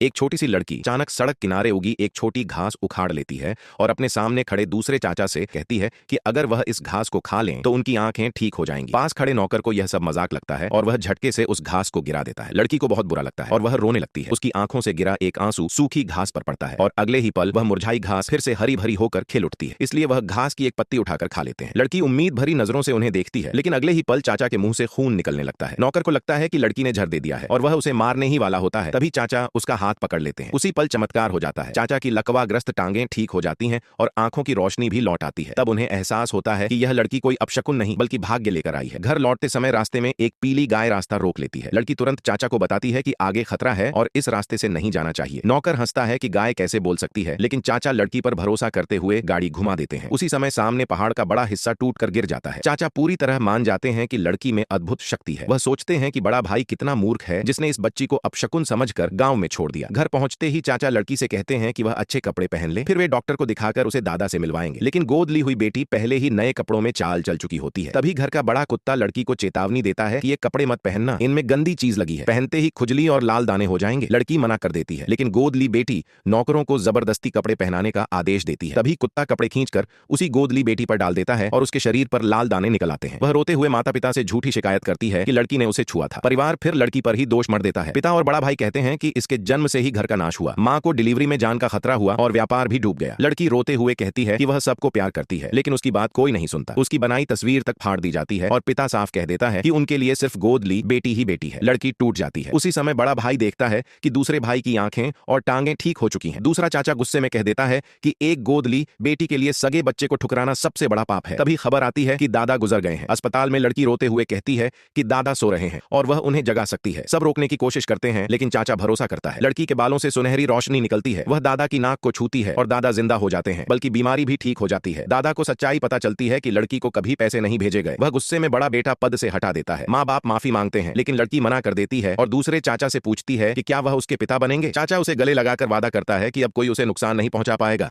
एक छोटी सी लड़की अचानक सड़क किनारे उगी एक छोटी घास उखाड़ लेती है और अपने सामने खड़े दूसरे चाचा से कहती है कि अगर वह इस घास को खा लें तो उनकी आंखें ठीक हो जाएंगी। पास खड़े नौकर को यह सब मजाक लगता है और वह झटके से उस घास को गिरा देता है। लड़की को बहुत बुरा लगता है और वह रोने लगती है। उसकी आंखों से गिरा एक आंसू सूखी घास पर पड़ता है और अगले ही पल वह मुरझाई घास फिर से हरी भरी होकर खिल उठती है, इसलिए वह घास की एक पत्ती उठाकर खा लेते हैं। लड़की उम्मीद भरी नजरों से उन्हें देखती है, लेकिन अगले ही पल चाचा के मुंह से खून निकलने लगता है। नौकर को लगता है कि लड़की ने जहर दे दिया है और वह उसे मारने ही वाला होता है। तभी चाचा उसका हाथ पकड़ लेते हैं। उसी पल चमत्कार हो जाता है। चाचा की लकवाग्रस्त टांगें ठीक हो जाती हैं और आंखों की रोशनी भी लौट आती है। तब उन्हें एहसास होता है कि यह लड़की कोई अपशकुन नहीं बल्कि भाग्य लेकर आई है। घर लौटते समय रास्ते में एक पीली गाय रास्ता रोक लेती है। लड़की तुरंत चाचा को बताती है कि आगे खतरा है और इस रास्ते से नहीं जाना चाहिए। नौकर हंसता है कि गाय कैसे बोल सकती है, लेकिन चाचा लड़की पर भरोसा करते हुए गाड़ी घुमा देते हैं। उसी समय सामने पहाड़ का बड़ा हिस्सा टूट कर गिर जाता है। चाचा पूरी तरह मान जाते हैं कि लड़की में अद्भुत शक्ति है। वह सोचते हैं कि बड़ा भाई कितना मूर्ख है जिसने इस बच्ची को अपशकुन समझकर गांव में छोड़ दिया। घर पहुंचते ही चाचा लड़की से कहते हैं कि वह अच्छे कपड़े पहन ले, फिर वे डॉक्टर को दिखाकर उसे दादा से मिलवाएंगे। लेकिन गोद ली हुई बेटी पहले ही नए कपड़ों में चाल चल चुकी होती है। तभी घर का बड़ा कुत्ता लड़की को चेतावनी देता है कि ये कपड़े मत पहनना, इनमें गंदी चीज लगी है, पहनते ही खुजली और लाल दाने हो जाएंगे। लड़की मना कर देती है, लेकिन गोद ली बेटी नौकरों को जबरदस्ती कपड़े पहनाने का आदेश देती है। तभी कुत्ता कपड़े खींचकर उसी गोद ली बेटी पर डाल देता है और उसके शरीर पर लाल दाने निकल आते हैं। वह रोते हुए माता पिता से झूठी शिकायत करती है कि लड़की ने उसे छुआ था। परिवार फिर लड़की पर ही दोष मढ़ देता है। पिता और बड़ा भाई कहते हैं कि इसके जन्म से ही घर का नाश हुआ, मां को डिलीवरी में जान का खतरा हुआ और व्यापार भी डूब गया। लड़की रोते हुए कहती है कि वह सबको प्यार करती है, लेकिन उसकी बात कोई नहीं सुनता। उसकी बनाई तस्वीर तक फाड़ दी जाती है और पिता साफ कह देता है कि उनके लिए सिर्फ गोद ली बेटी ही बेटी है। लड़की टूट जाती है। उसी समय बड़ा भाई देखता है कि दूसरे भाई की आंखें और टांगें ठीक हो चुकी हैं। दूसरा चाचा गुस्से में कह देता है कि एक गोद ली बेटी के लिए सगे बच्चे को ठुकराना सबसे बड़ा पाप है। तभी खबर आती है कि दादा गुजर गए हैं। अस्पताल में लड़की रोते हुए कहती है कि दादा सो रहे हैं और वह उन्हें जगा सकती है। सब रोकने की कोशिश करते हैं, लेकिन चाचा भरोसा करता है। लड़की के बालों से सुनहरी रोशनी निकलती है। वह दादा की नाक को छूती है और दादा जिंदा हो जाते हैं, बल्कि बीमारी भी ठीक हो जाती है। दादा को सच्चाई पता चलती है कि लड़की को कभी पैसे नहीं भेजे गए। वह गुस्से में बड़ा बेटा पद से हटा देता है। माँ बाप माफी मांगते हैं, लेकिन लड़की मना कर देती है और दूसरे चाचा से पूछती है कि क्या वह उसके पिता बनेंगे। चाचा उसे गले लगाकर वादा करता है कि अब कोई उसे नुकसान नहीं पहुंचा पाएगा।